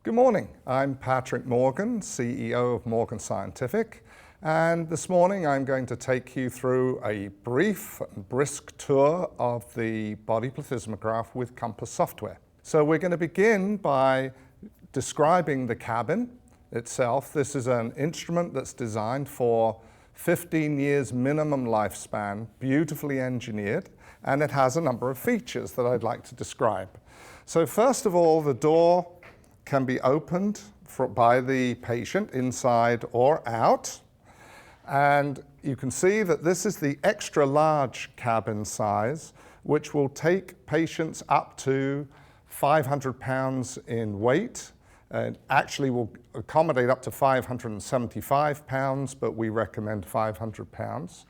Good morning, I'm Patrick Morgan, CEO of Morgan Scientific, and this morning I'm going to take you through a brief and brisk tour of the Body Plethysmograph with ComPAS software. So we're going to begin by describing the cabin itself. This is an instrument that's designed for 15 years minimum lifespan, beautifully engineered, and it has a number of features that I'd like to describe. So first of all, the door can be opened by the patient inside or out. And you can see that this is the extra large cabin size, which will take patients up to 500 pounds in weight. And actually will accommodate up to 575 pounds, but we recommend 500 pounds.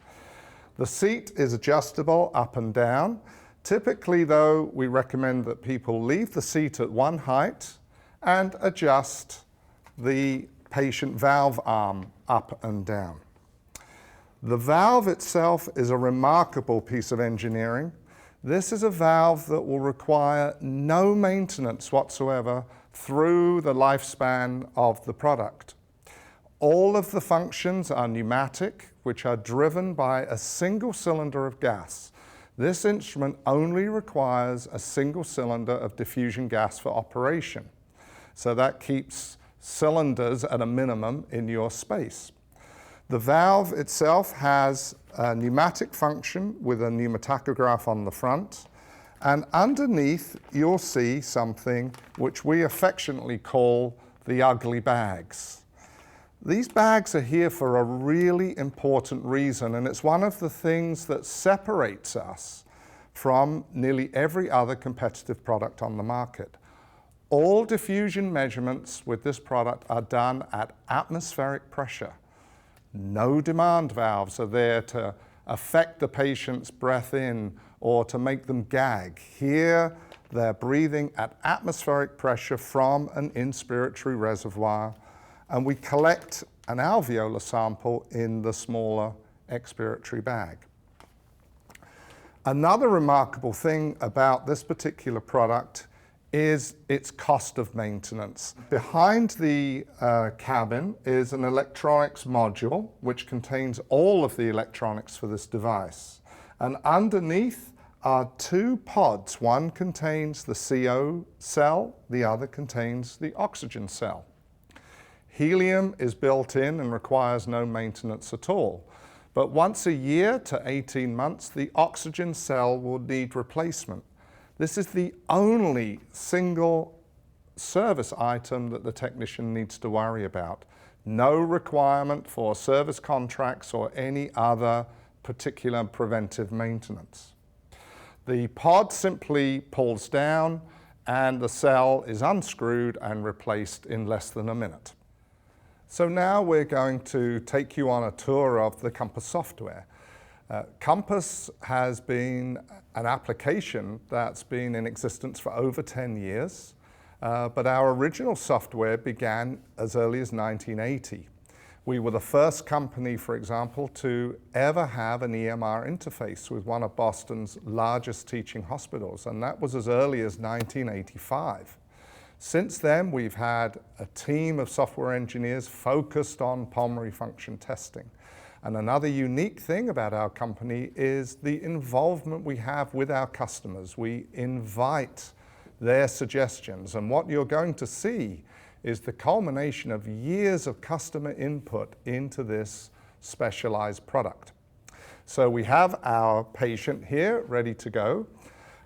The seat is adjustable up and down. Typically though, we recommend that people leave the seat at one height and adjust the patient valve arm up and down. The valve itself is a remarkable piece of engineering. This is a valve that will require no maintenance whatsoever through the lifespan of the product. All of the functions are pneumatic, which are driven by a single cylinder of gas. This instrument only requires a single cylinder of diffusion gas for operation. So that keeps cylinders at a minimum in your space. The valve itself has a pneumatic function with a pneumatograph on the front. And underneath, you'll see something which we affectionately call the ugly bags. These bags are here for a really important reason, and it's one of the things that separates us from nearly every other competitive product on the market. All diffusion measurements with this product are done at atmospheric pressure. No demand valves are there to affect the patient's breath in or to make them gag. Here, they're breathing at atmospheric pressure from an inspiratory reservoir, and we collect an alveolar sample in the smaller expiratory bag. Another remarkable thing about this particular product is its cost of maintenance. Behind the cabin is an electronics module which contains all of the electronics for this device. And underneath are two pods. One contains the CO cell, the other contains the oxygen cell. Helium is built in and requires no maintenance at all. But once a year to 18 months, the oxygen cell will need replacement. This is the only single service item that the technician needs to worry about. No requirement for service contracts or any other particular preventive maintenance. The pod simply pulls down and the cell is unscrewed and replaced in less than a minute. So now we're going to take you on a tour of the ComPAS software. ComPAS has been an application that's been in existence for over 10 years, but our original software began as early as 1980. We were the first company, for example, to ever have an EMR interface with one of Boston's largest teaching hospitals, and that was as early as 1985. Since then, we've had a team of software engineers focused on pulmonary function testing. And another unique thing about our company is the involvement we have with our customers. We invite their suggestions, and what you're going to see is the culmination of years of customer input into this specialized product. So we have our patient here ready to go.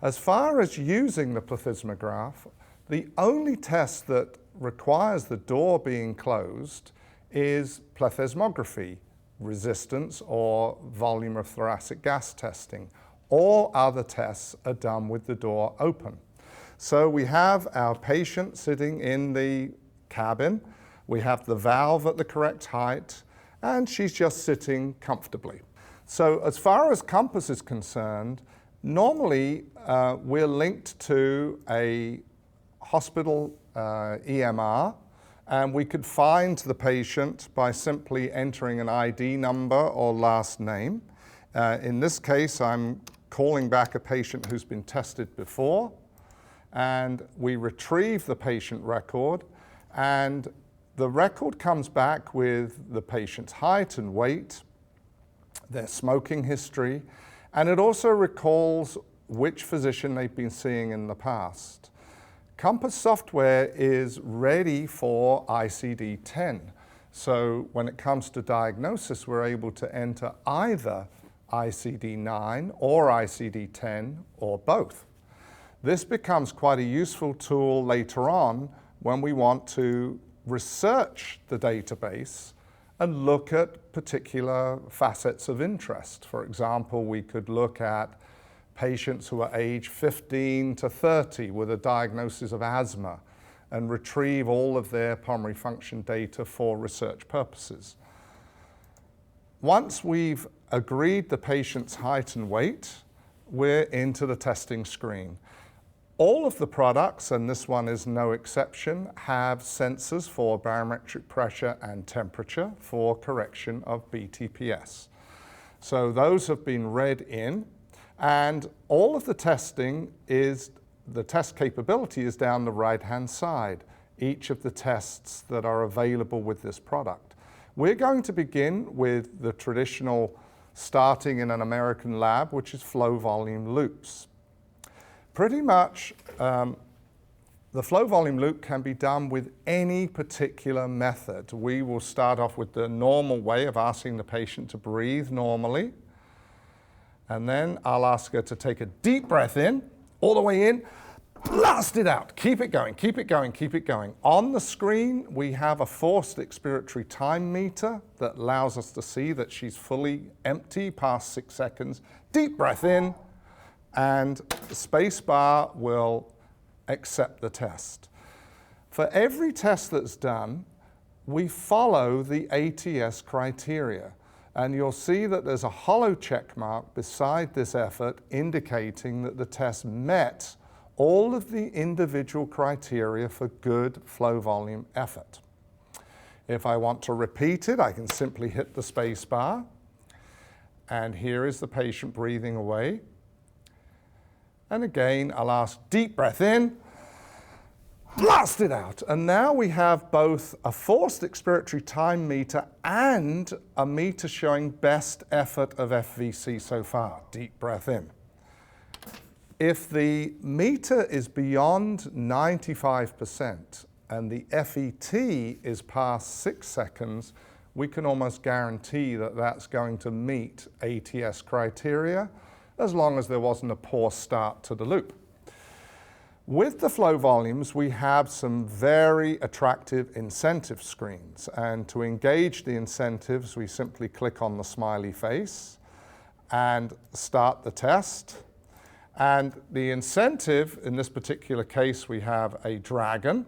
As far as using the plethysmograph, the only test that requires the door being closed is plethysmography, resistance or volume of thoracic gas testing. All other tests are done with the door open. So we have our patient sitting in the cabin, we have the valve at the correct height, and she's just sitting comfortably. So as far as ComPAS is concerned, normally we're linked to a hospital EMR, and we could find the patient by simply entering an ID number or last name. In this case, I'm calling back a patient who's been tested before, and we retrieve the patient record, And the record comes back with the patient's height and weight, their smoking history, and it also recalls which physician they've been seeing in the past. ComPAS software is ready for ICD-10. So when it comes to diagnosis, we're able to enter either ICD-9 or ICD-10 or both. This becomes quite a useful tool later on when we want to research the database and look at particular facets of interest. For example, we could look at patients who are aged 15 to 30 with a diagnosis of asthma and retrieve all of their pulmonary function data for research purposes. Once we've agreed the patient's height and weight, we're into the testing screen. All of the products, and this one is no exception, have sensors for barometric pressure and temperature for correction of BTPS. So those have been read in, and all of the testing is, the test capability is down the right-hand side, each of the tests that are available with this product. We're going to begin with the traditional starting in an American lab, which is flow volume loops. Pretty much, the flow volume loop can be done with any particular method. We will start off with the normal way of asking the patient to breathe normally. And then I'll ask her to take a deep breath in, all the way in, blast it out. Keep it going, keep it going, keep it going. On the screen, we have a forced expiratory time meter that allows us to see that she's fully empty past 6 seconds. Deep breath in, and the space bar will accept the test. For every test that's done, we follow the ATS criteria. And you'll see that there's a hollow check mark beside this effort indicating that the test met all of the individual criteria for good flow volume effort. If I want to repeat it, I can simply hit the space bar. And here is the patient breathing away. And again, I'll ask deep breath in, blast it out. And now we have both a forced expiratory time meter and a meter showing best effort of FVC so far. Deep breath in. If the meter is beyond 95% and the FET is past 6 seconds, we can almost guarantee that that's going to meet ATS criteria, as long as there wasn't a poor start to the loop. With the flow volumes, we have some very attractive incentive screens. And to engage the incentives, we simply click on the smiley face and start the test. And the incentive, in this particular case, we have a dragon.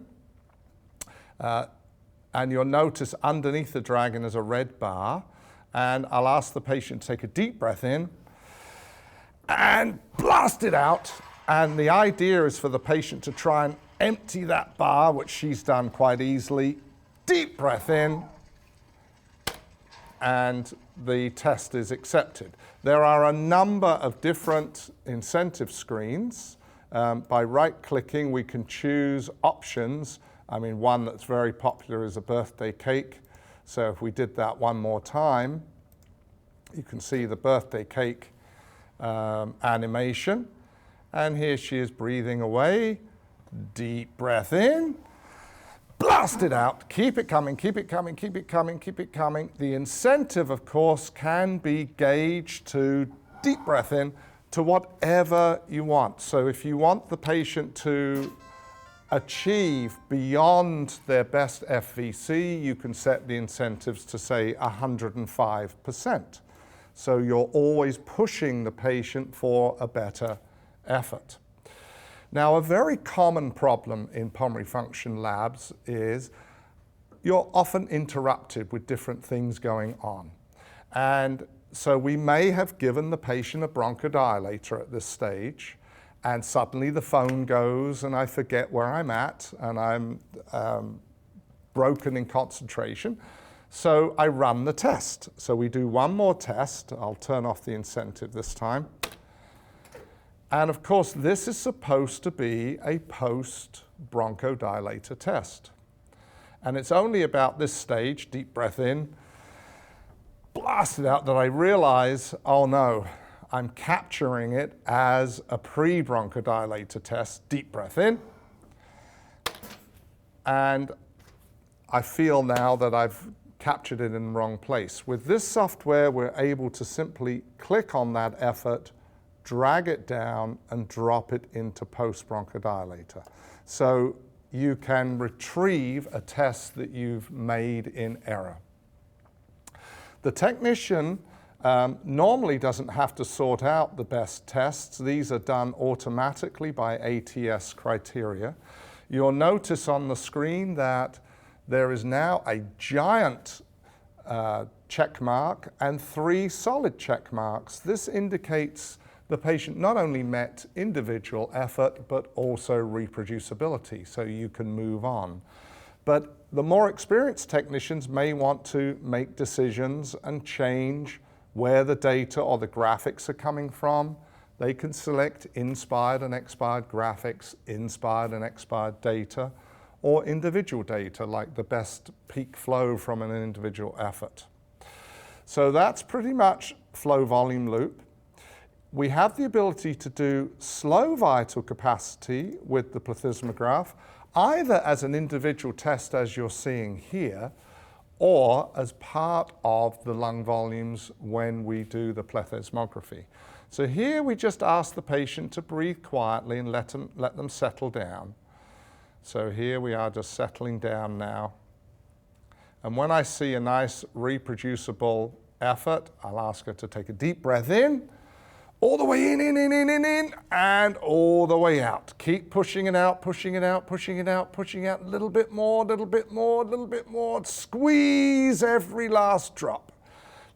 And you'll notice underneath the dragon is a red bar. And I'll ask the patient to take a deep breath in and blast it out. And the idea is for the patient to try and empty that bar, which she's done quite easily. Deep breath in, and the test is accepted. There are a number of different incentive screens. By right-clicking, we can choose options. I mean, one that's very popular is a birthday cake. So if we did that one more time, you can see the birthday cake animation. And here she is breathing away. Deep breath in. Blast it out. Keep it coming, keep it coming, keep it coming, keep it coming. The incentive, of course, can be gauged to deep breath in to whatever you want. So if you want the patient to achieve beyond their best FVC, you can set the incentives to, say, 105%. So you're always pushing the patient for a better effort. Now, a very common problem in pulmonary function labs is you're often interrupted with different things going on. And so we may have given the patient a bronchodilator at this stage, and suddenly the phone goes and I forget where I'm at, and I'm broken in concentration. So I run the test. So we do one more test. I'll turn off the incentive this time. And of course, this is supposed to be a post-bronchodilator test. And it's only about this stage, deep breath in, blast it out, that I realize, oh no, I'm capturing it as a pre-bronchodilator test. Deep breath in. And I feel now that I've captured it in the wrong place. With this software, we're able to simply click on that effort, drag it down, and drop it into post-bronchodilator. So you can retrieve a test that you've made in error. The technician normally doesn't have to sort out the best tests. These are done automatically by ATS criteria. You'll notice on the screen that there is now a giant check mark and 3 solid check marks. This indicates the patient not only met individual effort, but also reproducibility, so you can move on. But the more experienced technicians may want to make decisions and change where the data or the graphics are coming from. They can select inspired and expired graphics, inspired and expired data, or individual data, like the best peak flow from an individual effort. So that's pretty much flow volume loop. We have the ability to do slow vital capacity with the plethysmograph, either as an individual test as you're seeing here, or as part of the lung volumes when we do the plethysmography. So here we just ask the patient to breathe quietly and let them settle down. So here we are just settling down now. And when I see a nice reproducible effort, I'll ask her to take a deep breath in, all the way in, and all the way out. Keep pushing it out, pushing it out, pushing it out, pushing out, a little bit more, little bit more, little bit more. Squeeze every last drop.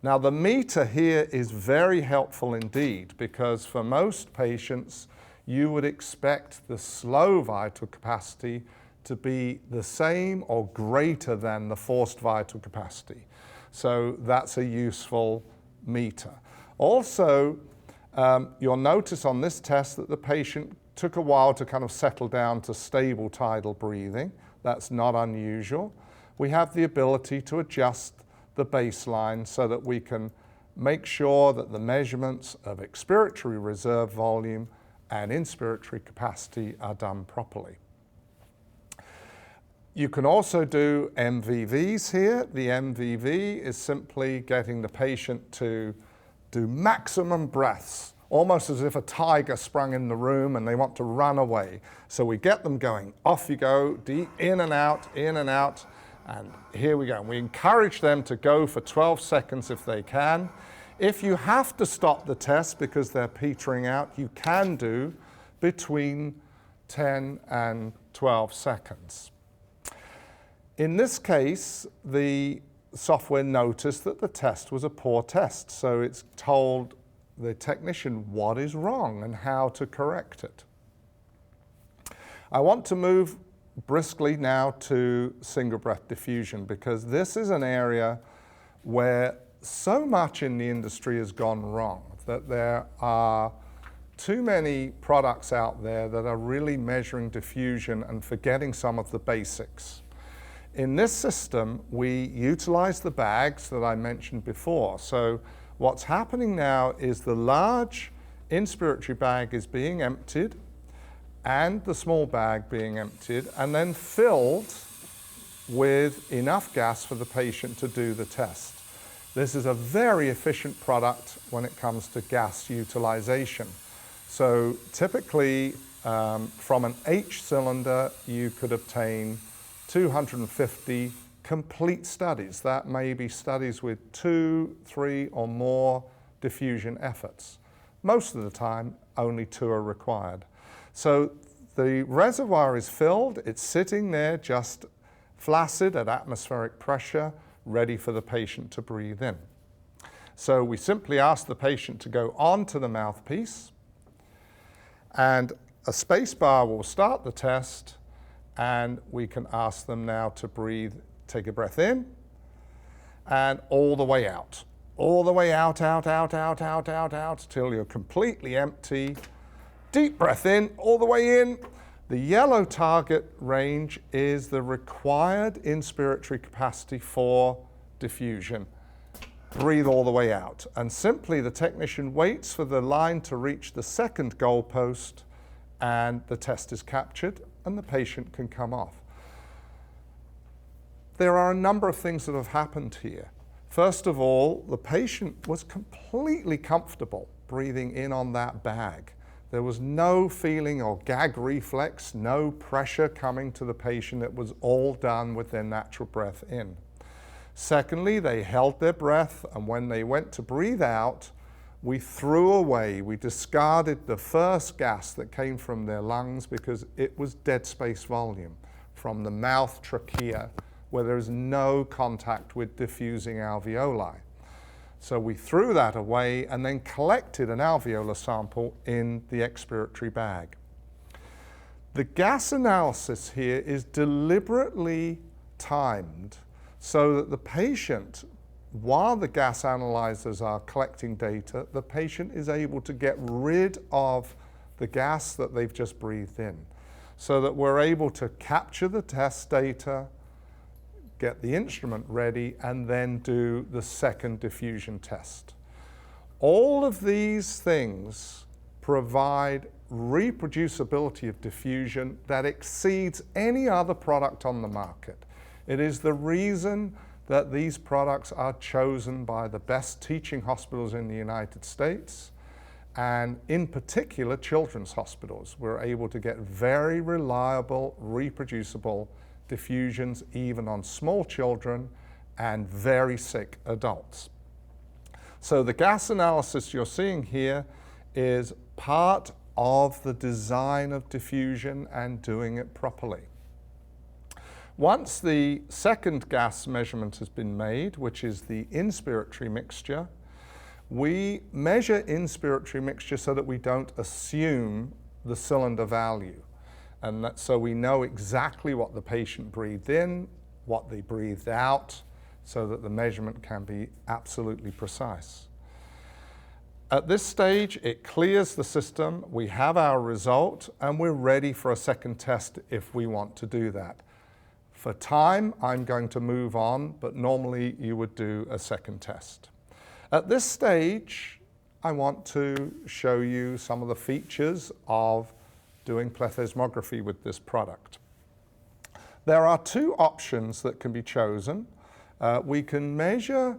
Now the meter here is very helpful indeed, because for most patients, you would expect the slow vital capacity to be the same or greater than the forced vital capacity. So that's a useful meter. Also, you'll notice on this test that the patient took a while to kind of settle down to stable tidal breathing. That's not unusual. We have the ability to adjust the baseline so that we can make sure that the measurements of expiratory reserve volume and inspiratory capacity are done properly. You can also do MVVs here. The MVV is simply getting the patient to do maximum breaths, almost as if a tiger sprung in the room and they want to run away. So we get them going, off you go, deep, in and out, and here we go. We encourage them to go for 12 seconds if they can. If you have to stop the test because they're petering out, you can do between 10 and 12 seconds. In this case, the software noticed that the test was a poor test, so it's told the technician what is wrong and how to correct it. I want to move briskly now to single breath diffusion, because this is an area where so much in the industry has gone wrong, that there are too many products out there that are really measuring diffusion and forgetting some of the basics. In this system, we utilize the bags that I mentioned before. So what's happening now is the large inspiratory bag is being emptied and the small bag being emptied and then filled with enough gas for the patient to do the test. This is a very efficient product when it comes to gas utilization. So typically, from an H cylinder, you could obtain 250 complete studies. That may be studies with 2, 3, or more diffusion efforts. Most of the time, only 2 are required. So the reservoir is filled, it's sitting there just flaccid at atmospheric pressure, ready for the patient to breathe in. So we simply ask the patient to go onto the mouthpiece, and a space bar will start the test, and we can ask them now to breathe, take a breath in, and all the way out. All the way out, till you're completely empty. Deep breath in, all the way in, The yellow target range is the required inspiratory capacity for diffusion. Breathe all the way out. And simply the technician waits for the line to reach the second goalpost and the test is captured and the patient can come off. There are a number of things that have happened here. First of all, the patient was completely comfortable breathing in on that bag. There was no feeling or gag reflex, no pressure coming to the patient. It was all done with their natural breath in. Secondly, they held their breath, and when they went to breathe out, we threw away, we discarded the first gas that came from their lungs because it was dead space volume from the mouth trachea, where there is no contact with diffusing alveoli. So we threw that away and then collected an alveolar sample in the expiratory bag. The gas analysis here is deliberately timed so that the patient, while the gas analyzers are collecting data, the patient is able to get rid of the gas that they've just breathed in, so that we're able to capture the test data, get the instrument ready, and then do the second diffusion test. All of these things provide reproducibility of diffusion that exceeds any other product on the market. It is the reason that these products are chosen by the best teaching hospitals in the United States, and in particular children's hospitals. We're able to get very reliable, reproducible diffusions even on small children and very sick adults. So the gas analysis you're seeing here is part of the design of diffusion and doing it properly. Once the second gas measurement has been made, which is the inspiratory mixture, we measure inspiratory mixture so that we don't assume the cylinder value. And so we know exactly what the patient breathed in, what they breathed out, so that the measurement can be absolutely precise. At this stage, it clears the system, we have our result, and we're ready for a second test if we want to do that. For time, I'm going to move on, but normally you would do a second test. At this stage, I want to show you some of the features of doing plethysmography with this product. There are two options that can be chosen. We can measure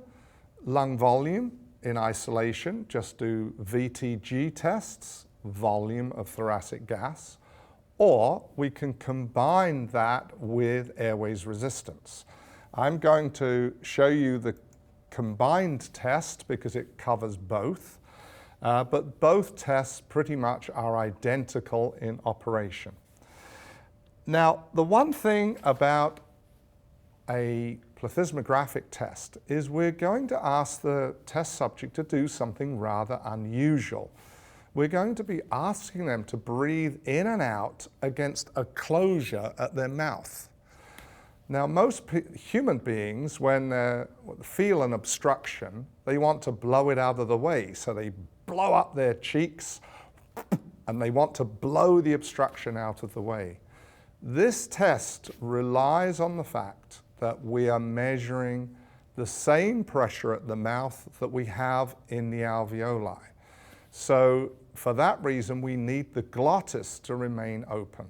lung volume in isolation, just do VTG tests, volume of thoracic gas, or we can combine that with airways resistance. I'm going to show you the combined test because it covers both, but both tests pretty much are identical in operation. Now, the one thing about a plethysmographic test is we're going to ask the test subject to do something rather unusual. We're going to be asking them to breathe in and out against a closure at their mouth. Now, most human beings, when they feel an obstruction, they want to blow it out of the way. So they blow up their cheeks and they want to blow the obstruction out of the way. This test relies on the fact that we are measuring the same pressure at the mouth that we have in the alveoli. So for that reason, we need the glottis to remain open.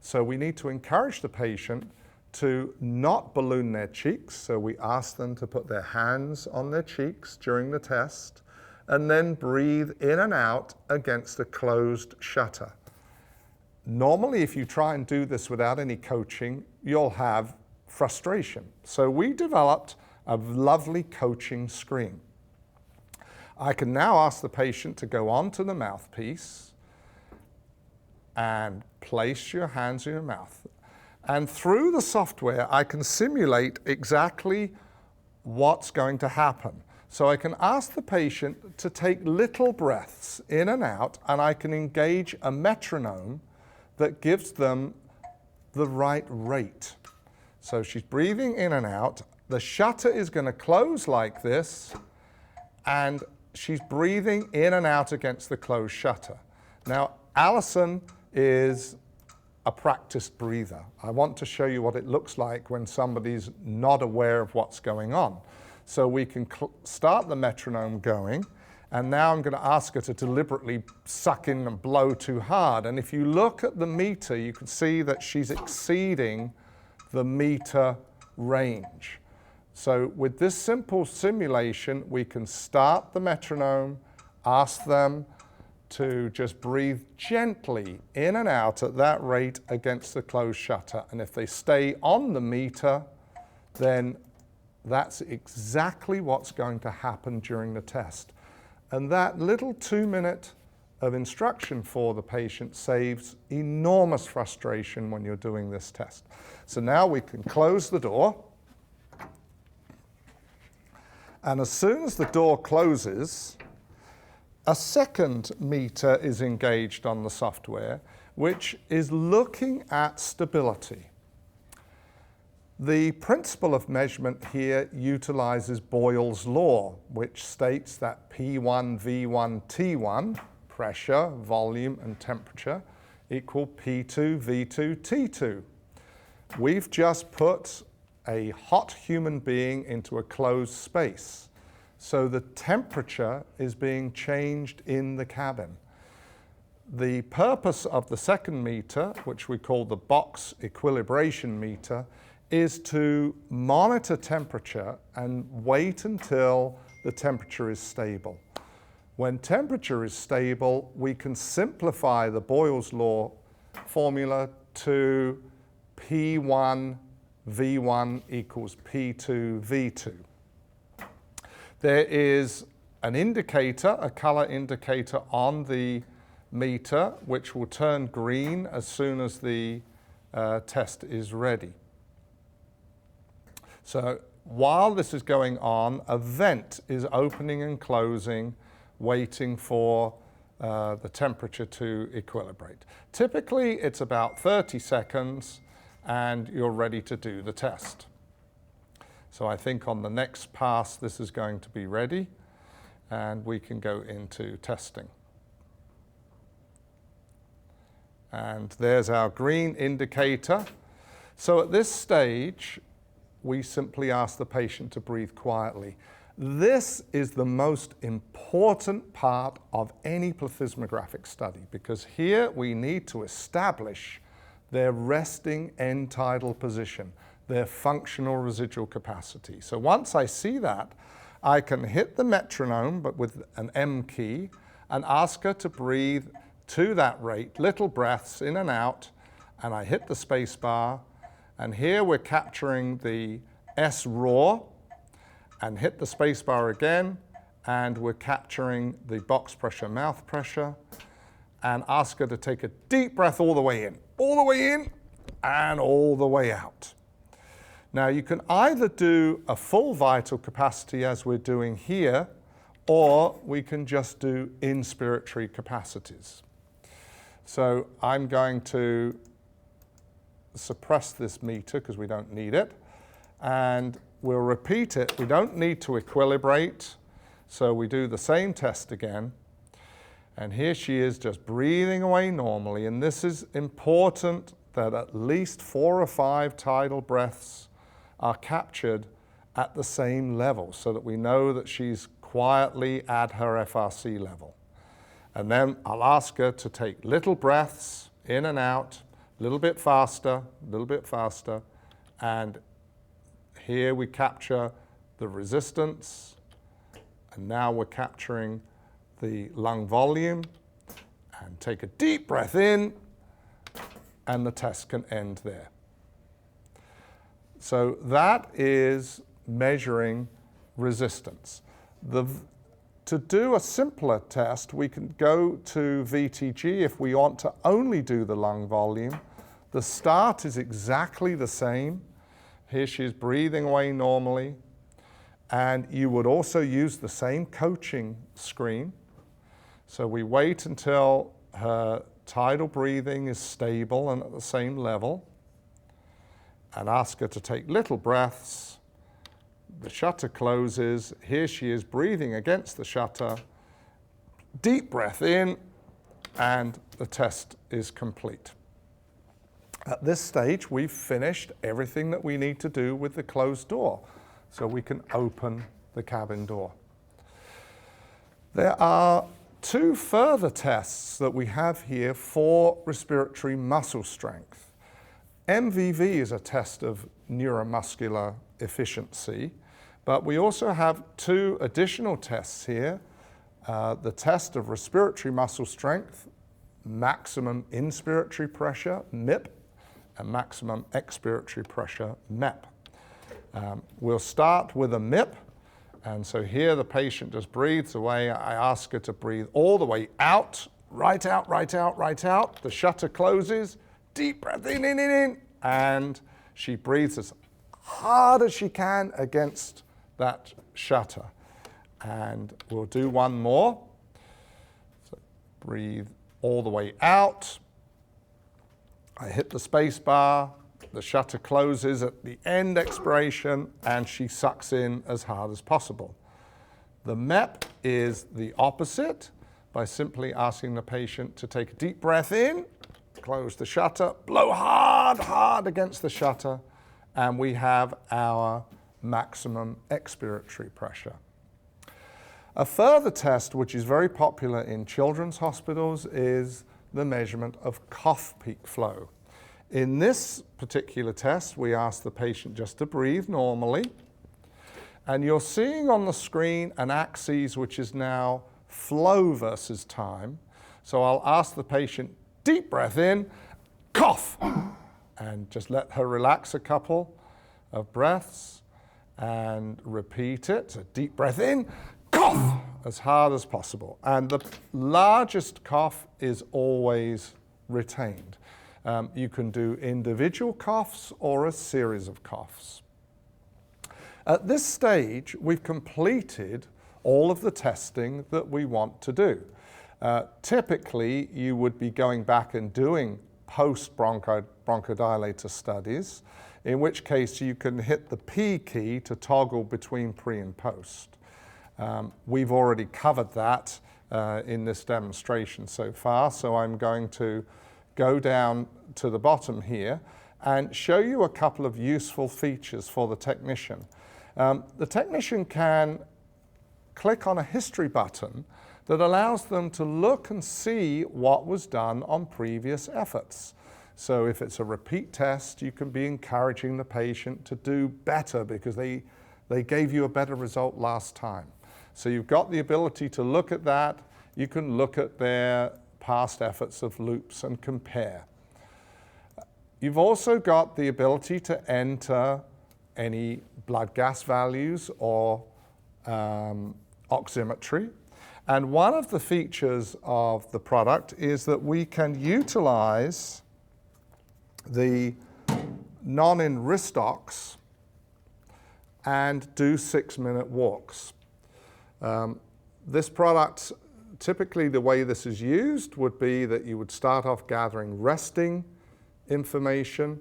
So we need to encourage the patient to not balloon their cheeks. So we ask them to put their hands on their cheeks during the test and then breathe in and out against a closed shutter. Normally, if you try and do this without any coaching, you'll have frustration. So we developed a lovely coaching screen. I can now ask the patient to go onto the mouthpiece and place your hands in your mouth. And through the software, I can simulate exactly what's going to happen. So I can ask the patient to take little breaths in and out, and I can engage a metronome that gives them the right rate. So she's breathing in and out. The shutter is going to close like this, and she's breathing in and out against the closed shutter. Now, Alison is a practiced breather. I want to show you what it looks like when somebody's not aware of what's going on. So we can start the metronome going, and now I'm going to ask her to deliberately suck in and blow too hard. And if you look at the meter, you can see that she's exceeding the meter range. So with this simple simulation, we can start the metronome, ask them to just breathe gently in and out at that rate against the closed shutter. And if they stay on the meter, then that's exactly what's going to happen during the test. And that little 2-minute of instruction for the patient saves enormous frustration when you're doing this test. So now we can close the door. And as soon as the door closes, a second meter is engaged on the software, which is looking at stability. The principle of measurement here utilizes Boyle's law, which states that P1, V1, T1, pressure, volume, and temperature, equal P2, V2, T2. We've just put a hot human being into a closed space. So the temperature is being changed in the cabin. The purpose of the second meter, which we call the box equilibration meter, is to monitor temperature and wait until the temperature is stable. When temperature is stable, we can simplify the Boyle's law formula to P1 V1 equals P2 V2. There is an indicator, a color indicator on the meter, which will turn green as soon as the test is ready. So while this is going on, a vent is opening and closing, waiting for the temperature to equilibrate. Typically, it's about 30 seconds, and you're ready to do the test. So I think on the next pass, this is going to be ready, and we can go into testing. And there's our green indicator. So at this stage, we simply ask the patient to breathe quietly. This is the most important part of any plethysmographic study, because here we need to establish their resting end tidal position, their functional residual capacity. So once I see that, I can hit the metronome, but with an M key, and ask her to breathe to that rate, little breaths in and out, and I hit the space bar, and here we're capturing the S raw, and hit the space bar again, and we're capturing the box pressure, mouth pressure, and ask her to take a deep breath all the way in, and all the way out. Now you can either do a full vital capacity as we're doing here, or we can just do inspiratory capacities. So I'm going to suppress this meter because we don't need it, and we'll repeat it. We don't need to equilibrate, so we do the same test again. And here she is just breathing away normally, and this is important that at least 4 or 5 tidal breaths are captured at the same level so that we know that she's quietly at her FRC level. And then I'll ask her to take little breaths in and out, a little bit faster, and here we capture the resistance, and now we're capturing the lung volume, and take a deep breath in, and the test can end there. So that is measuring resistance. To do a simpler test, we can go to VTG if we want to only do the lung volume. The start is exactly the same. Here she's breathing away normally. And you would also use the same coaching screen. So we wait until her tidal breathing is stable and at the same level, and ask her to take little breaths. The shutter closes. Here she is breathing against the shutter. Deep breath in, and the test is complete. At this stage, we've finished everything that we need to do with the closed door, so we can open the cabin door. There are two further tests that we have here for respiratory muscle strength. MVV is a test of neuromuscular efficiency, but we also have two additional tests here. The test of respiratory muscle strength, maximum inspiratory pressure, MIP, and maximum expiratory pressure, MEP. We'll start with a MIP, and so here the patient just breathes away. I ask her to breathe all the way out, right out, right out, right out. The shutter closes, deep breath in, and she breathes as hard as she can against that shutter. And we'll do one more. So breathe all the way out. I hit the space bar, the shutter closes at the end expiration, and she sucks in as hard as possible. The MEP is the opposite, by simply asking the patient to take a deep breath in, close the shutter, blow hard, hard against the shutter, and we have our maximum expiratory pressure. A further test, which is very popular in children's hospitals, is the measurement of cough peak flow. In this particular test, we ask the patient just to breathe normally, and you're seeing on the screen an axis which is now flow versus time. So I'll ask the patient, deep breath in, cough, and just let her relax a couple of breaths and repeat it. So deep breath in, cough, as hard as possible. And the largest cough is always retained. You can do individual coughs or a series of coughs. At this stage, we've completed all of the testing that we want to do. Typically, you would be going back and doing post-bronchodilator studies, in which case you can hit the P key to toggle between pre and post. We've already covered that in this demonstration so far, so I'm going to go down to the bottom here and show you a couple of useful features for the technician. The technician can click on a history button that allows them to look and see what was done on previous efforts. So if it's a repeat test, you can be encouraging the patient to do better because they gave you a better result last time. So you've got the ability to look at that. You can look at their past efforts of loops and compare. You've also got the ability to enter any blood gas values or oximetry. And one of the features of the product is that we can utilize the non-in-wrist ox and do 6-minute walks. This product, typically the way this is used would be that you would start off gathering resting information,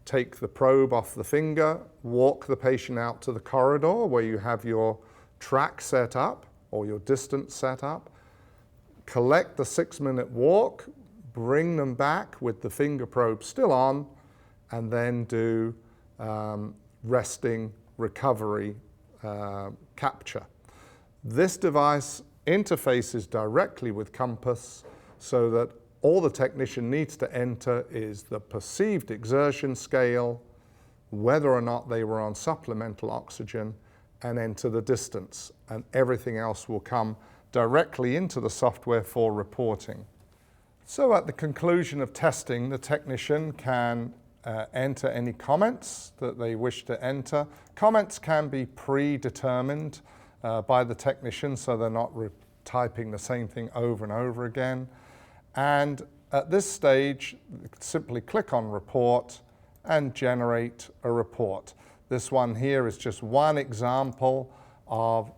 take the probe off the finger, walk the patient out to the corridor where you have your track set up or your distance set up, collect the 6-minute walk, bring them back with the finger probe still on, and then do resting recovery capture. This device interfaces directly with ComPAS so that all the technician needs to enter is the perceived exertion scale, whether or not they were on supplemental oxygen, and enter the distance. And everything else will come directly into the software for reporting. So at the conclusion of testing, the technician can enter any comments that they wish to enter. Comments can be predetermined by the technician, so they're not typing the same thing over and over again. And at this stage, simply click on Report and generate a report. This one here is just one example of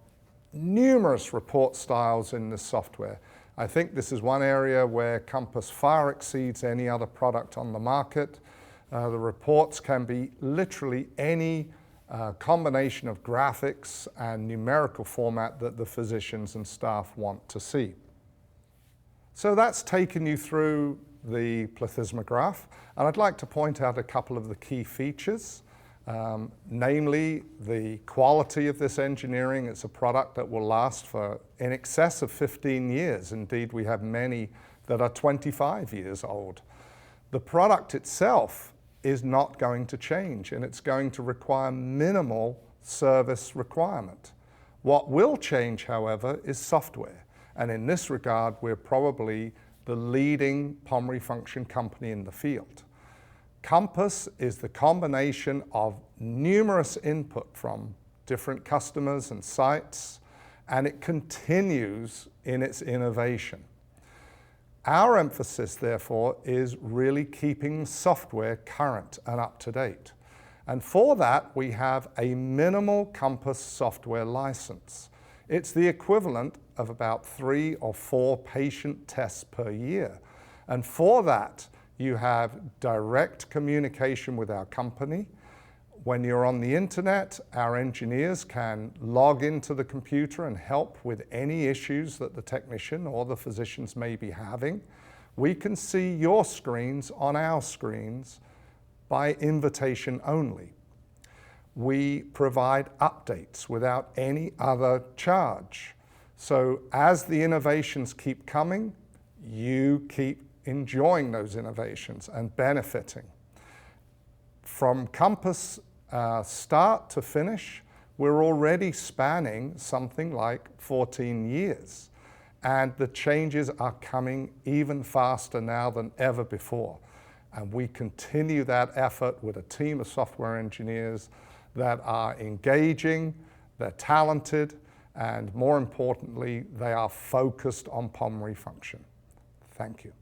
numerous report styles in this software. I think this is one area where ComPAS far exceeds any other product on the market. The reports can be literally any combination of graphics and numerical format that the physicians and staff want to see. So that's taken you through the plethysmograph, and I'd like to point out a couple of the key features, namely the quality of this engineering. It's a product that will last for in excess of 15 years. Indeed, we have many that are 25 years old. The product itself is not going to change, and it's going to require minimal service requirement. What will change, however, is software. And in this regard, we're probably the leading pulmonary function company in the field. ComPAS is the combination of numerous input from different customers and sites, and it continues in its innovation. Our emphasis, therefore, is really keeping software current and up to date. And for that, we have a minimal ComPAS software license. It's the equivalent of about 3 or 4 patient tests per year. And for that, you have direct communication with our company. When you're on the internet, our engineers can log into the computer and help with any issues that the technician or the physicians may be having. We can see your screens on our screens by invitation only. We provide updates without any other charge. So as the innovations keep coming, you keep enjoying those innovations and benefiting. From ComPAS start to finish, we're already spanning something like 14 years. And the changes are coming even faster now than ever before. And we continue that effort with a team of software engineers that are engaging, they're talented, and more importantly, they are focused on pulmonary function. Thank you.